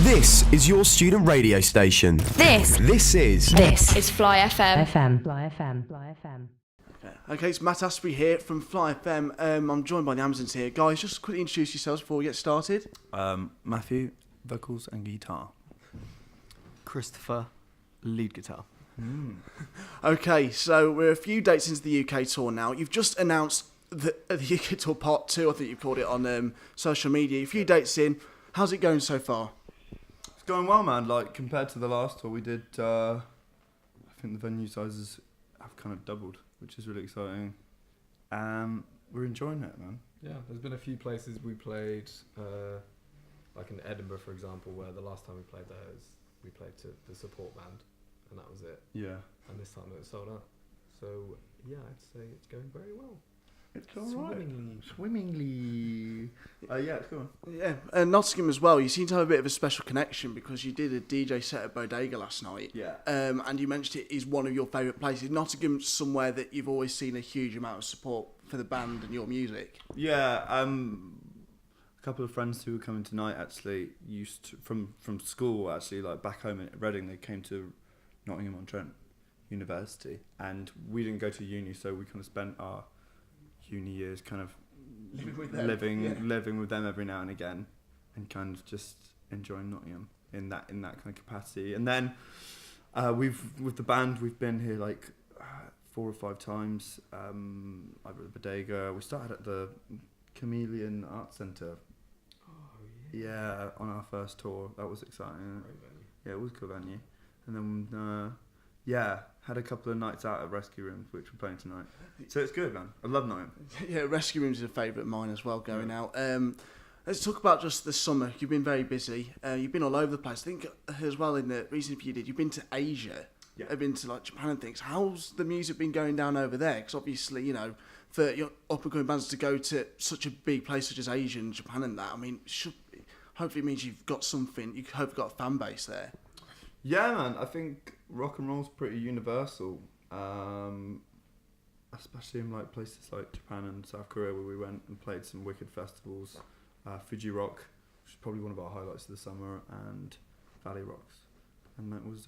This is your student radio station. This This is Fly FM. Fly FM. Okay, it's Matt Asprey here from Fly FM. I'm joined by the Amazons here. Guys, just quickly introduce yourselves before we get started. Matthew, vocals and guitar. Christopher, lead guitar. Okay, so we're a few dates into the UK tour now. You've just announced the UK tour part 2, I think you've called it, on social media. A few dates in. How's it going so far? It's going well, man. Like, compared to the last tour we did, I think the venue sizes have kind of doubled, which is really exciting. We're enjoying it, man. Yeah, there's been a few places we played, like in Edinburgh, for example, where the last time we played there we played to the support band, and that was it. Yeah. And this time it was sold out. So yeah, I'd say it's going very well. It's alright. Swimmingly. Yeah, it's going. Yeah, and Nottingham as well. You seem to have a bit of a special connection because you did a DJ set at Bodega last night. Yeah. And you mentioned it is one of your favourite places. Nottingham's somewhere that you've always seen a huge amount of support for the band and your music. Yeah, a couple of friends who were coming tonight actually used to, from school actually, like back home in Reading, they came to Nottingham-on-Trent University, and we didn't go to uni, so we kind of spent our uni years kind of living with them every now and again, and kind of just enjoying Nottingham in that kind of capacity. And then with the band we've been here like 4 or 5 times, either at the Bodega. We started at the Chameleon Art Centre. Yeah, on our first tour. That was exciting. Great venue. Yeah, it was a cool venue. And then, had a couple of nights out at Rescue Rooms, which we're playing tonight. So it's good, man. I love Nottingham. Yeah, Rescue Rooms is a favourite of mine as well, going out. Let's talk about just the summer. You've been very busy. You've been all over the place. I think as well in the recent interview you did, you've been to Asia. Yeah. I've been to like Japan and things. How's the music been going down over there? Because obviously, you know, for your up-and-coming bands to go to such a big place such as Asia and Japan and that, I mean, hopefully it means you've got something, you hope you've got a fan base there. Yeah, man. I think rock and roll's pretty universal, especially in like places like Japan and South Korea, where we went and played some wicked festivals. Fuji Rock, which is probably one of our highlights of the summer, and Valley Rocks, and that was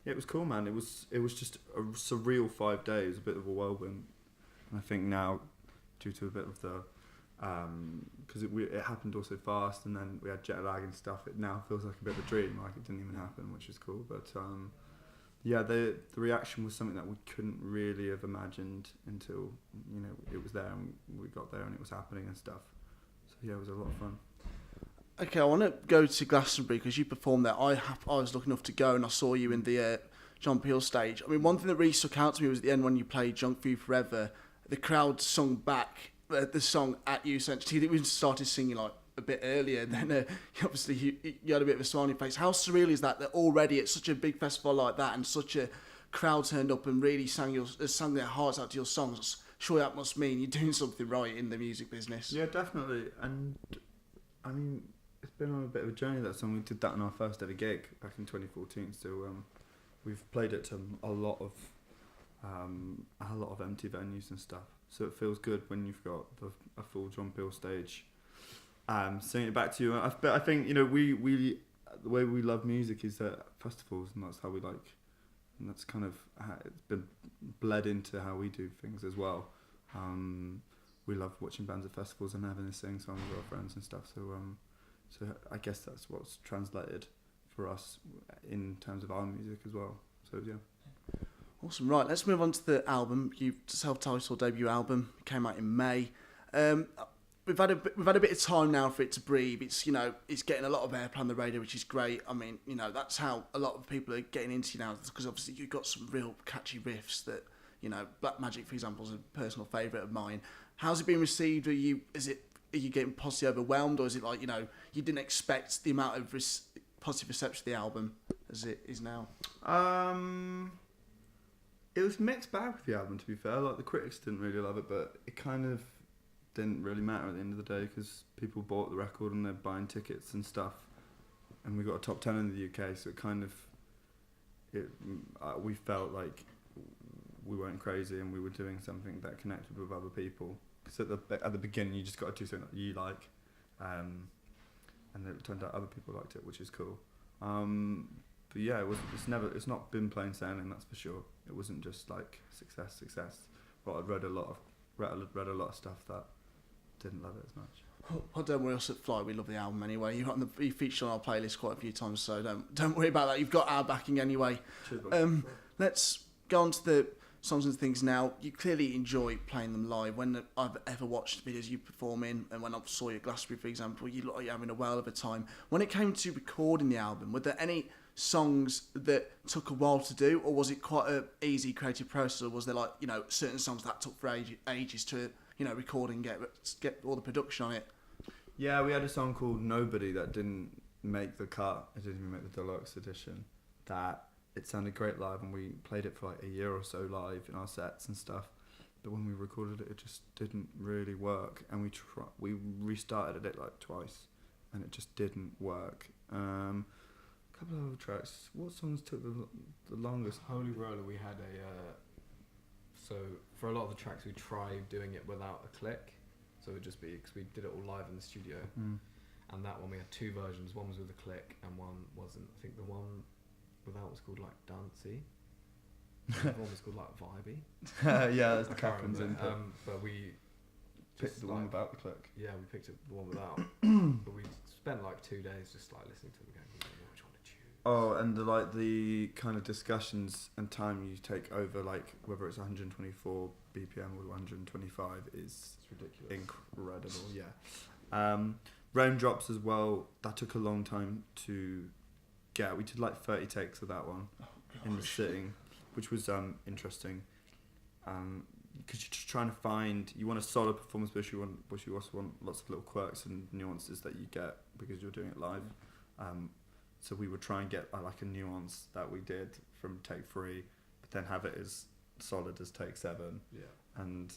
it was cool, man. It was just a surreal 5 days, a bit of a whirlwind. And I think now, due to a bit of the because it happened all so fast, and then we had jet lag and stuff, it now feels like a bit of a dream, like it didn't even happen, which is cool. But the reaction was something that we couldn't really have imagined until, you know, it was there and we got there and it was happening and stuff. So yeah, it was a lot of fun. Okay, I want to go to Glastonbury because you performed there. I was lucky enough to go, and I saw you in the John Peel stage. I mean, one thing that really stuck out to me was at the end when you played Junk For You Forever, the crowd sung back the song at you, essentially. We started singing like a bit earlier, then obviously you had a bit of a smile on your face. How surreal is that already at such a big festival like that and such a crowd turned up and really sang their hearts out to your songs? Surely that must mean you're doing something right in the music business. Yeah, definitely. And I mean, it's been on a bit of a journey, that song. We did that on our first ever gig back in 2014, so we've played it to a lot of empty venues and stuff. So it feels good when you've got a full John Peel stage, singing it back to you. But I think, you know, we the way we love music is at festivals, and that's how we like, and that's kind of it's been bled into how we do things as well. We love watching bands at festivals and having to sing songs with our friends and stuff. So I guess that's what's translated for us in terms of our music as well. So yeah. Awesome. Right, let's move on to the album. Your self-titled debut album came out in May. We've had a bit of time now for it to breathe. It's, you know, it's getting a lot of airplay on the radio, which is great. I mean, you know, that's how a lot of people are getting into you now, because obviously you've got some real catchy riffs that, you know, Black Magic, for example, is a personal favourite of mine. How's it been received? Are you getting positively overwhelmed, or is it like, you know, you didn't expect the amount of positive reception of the album as it is now? It was mixed bag with the album, to be fair. Like, the critics didn't really love it, but it kind of didn't really matter at the end of the day, because people bought the record and they're buying tickets and stuff, and we got a top 10 in the UK, so it kind of we felt like we weren't crazy and we were doing something that connected with other people. Because at the beginning you just got to do something that you like, and it turned out other people liked it, which is cool. But yeah, it's not been plain sailing, that's for sure. It wasn't just like success. But I read a lot of stuff that didn't love it as much. Well, don't worry, us at Fly, we love the album anyway. You featured on our playlist quite a few times, so don't worry about that. You've got our backing anyway. Cheers, Let's go on to the songs and things now. You clearly enjoy playing them live. When I've ever watched videos you perform in, and when I saw you at Glastonbury, for example, you look like you're having a whale of a time. When it came to recording the album, were there any songs that took a while to do, or was it quite an easy creative process, or was there like, certain songs that took for ages to, record and get all the production on it? Yeah, we had a song called Nobody that didn't make the cut. It didn't even make the deluxe edition. That it sounded great live, and we played it for like a year or so live in our sets and stuff. But when we recorded it, it just didn't really work, and we restarted it like twice, and it just didn't work. A couple of other tracks. What songs took the longest? Holy Roller, we had so for a lot of the tracks we tried doing it without a click, so it would just be, because we did it all live in the studio, and that one we had two versions. One was with a click and one wasn't. I think the one without was called like Dancey. The one was called like Vibey. Yeah, that's I the can't Captain's remember. input. But we Picked the one without the click. Yeah, we picked the one without. But we spent like 2 days just like listening to them again. We didn't know which one to choose. Oh, and the kind of discussions and time you take over, like whether it's 124 BPM or 125 is It's ridiculous. incredible. Yeah. Raindrops as well. That took a long time to get. We did like 30 takes of that one in the sitting, which was interesting. Because you're just trying to find, you want a solid performance, but you also want lots of little quirks and nuances that you get because you're doing it live. So we would try and get like a nuance that we did from take 3, but then have it as solid as take 7. Yeah. And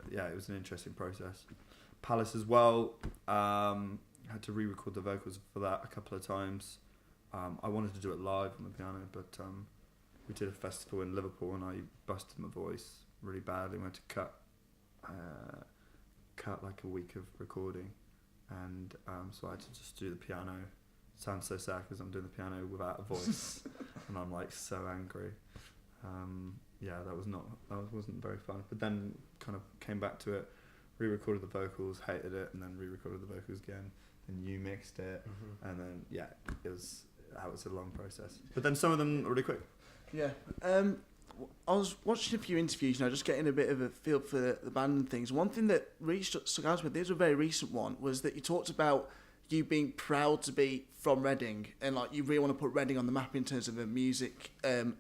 yeah, it was an interesting process. Palace as well, had to re-record the vocals for that a couple of times. I wanted to do it live on the piano, but we did a festival in Liverpool and I busted my voice really badly. We had to cut like a week of recording, and so I had to just do the piano. Sounds so sad because I'm doing the piano without a voice, and I'm like so angry. Yeah, that wasn't very fun. But then kind of came back to it, re-recorded the vocals, hated it, and then re-recorded the vocals again. And you mixed it, and then yeah, it was a long process. But then some of them are really quick. Yeah. I was watching a few interviews, just getting a bit of a feel for the band and things. One thing that really stuck out with, this was a very recent one, was that you talked about you being proud to be from Reading, and like you really want to put Reading on the map in terms of a music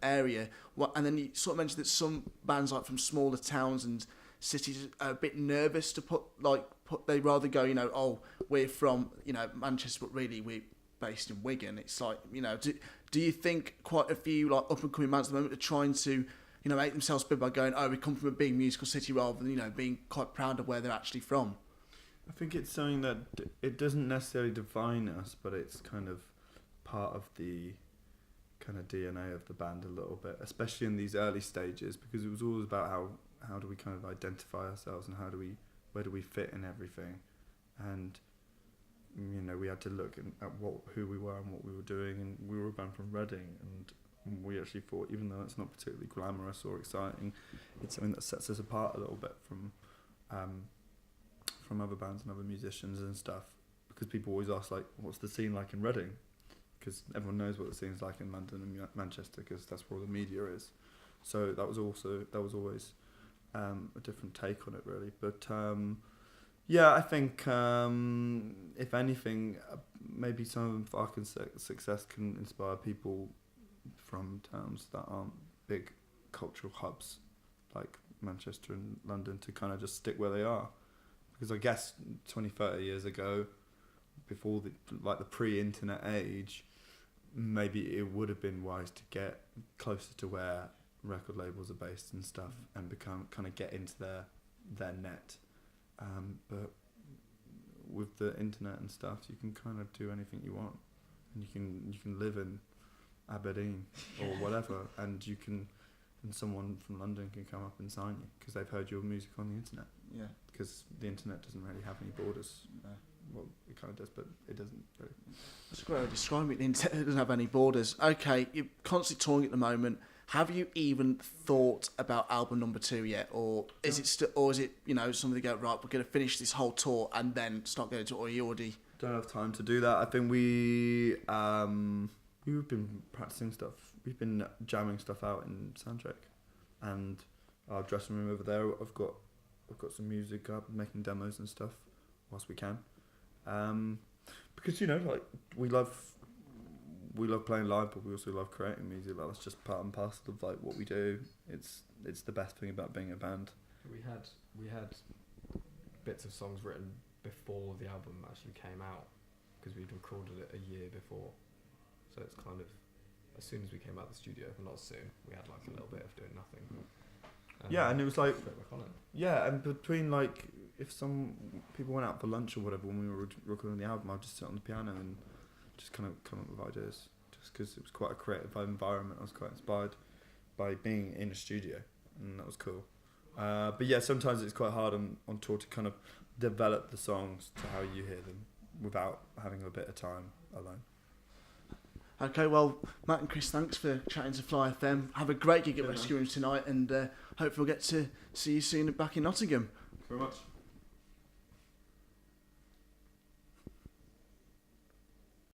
area. And then you sort of mentioned that some bands like from smaller towns and cities are a bit nervous to they rather go, oh, we're from Manchester, but really we're based in Wigan. It's like, do you think quite a few like up and coming bands at the moment are trying to make themselves big by going, oh, we come from a big musical city, rather than being quite proud of where they're actually from? I think it's something that it doesn't necessarily define us, but it's kind of part of the kind of DNA of the band a little bit, especially in these early stages, because it was always about how do we kind of identify ourselves and where do we fit in everything, and we had to look at who we were and what we were doing, and we were a band from Reading, and we actually thought, even though it's not particularly glamorous or exciting, it's something that sets us apart a little bit from other bands and other musicians and stuff, because people always ask like, what's the scene like in Reading, because everyone knows what the scene's like in London and Manchester, because that's where all the media is. So that was always a different take on it, really. But yeah, I think if anything, maybe some of our success can inspire people from towns that aren't big cultural hubs like Manchester and London to kind of just stick where they are. Because I guess 20, 30 years ago, before the pre-internet age, maybe it would have been wise to get closer to where record labels are based and stuff, and kind of get into their net. But with the internet and stuff, you can kind of do anything you want, and you can live in Aberdeen or whatever, and someone from London can come up and sign you because they've heard your music on the internet. Yeah. Because the internet doesn't really have any borders. No. well, it kind of does, but it doesn't really. That's a great way to describe it. The internet doesn't have any borders. Okay, you're constantly touring at the moment. Have you even thought about album number 2 yet, or is it still, or is it something to go right? We're going to finish this whole tour and then start going to, or you already? Don't have time to do that. I think we've been practicing stuff. We've been jamming stuff out in Soundcheck, and our dressing room over there. I've got some music up, making demos and stuff whilst we can, because like we love playing live, but we also love creating music. Like, that's just part and parcel of like what we do. It's the best thing about being a band. We had bits of songs written before the album actually came out, because we'd recorded it a year before. So it's kind of, as soon as we came out of the studio, well, not soon, we had like a little bit of doing nothing. Yeah, and it was like, straight back on it. yeah, and between like, if some people went out for lunch or whatever when we were recording the album, I'd just sit on the piano and just kind of come up with ideas, just because it was quite a creative environment. I was quite inspired by being in a studio, and that was cool. But yeah, sometimes it's quite hard on tour to kind of develop the songs to how you hear them without having a bit of time alone. Okay, well, Matt and Chris, thanks for chatting to Fly FM. Have a great gig at Rescue Rooms tonight, and hopefully we'll get to see you soon back in Nottingham. Thank you very much.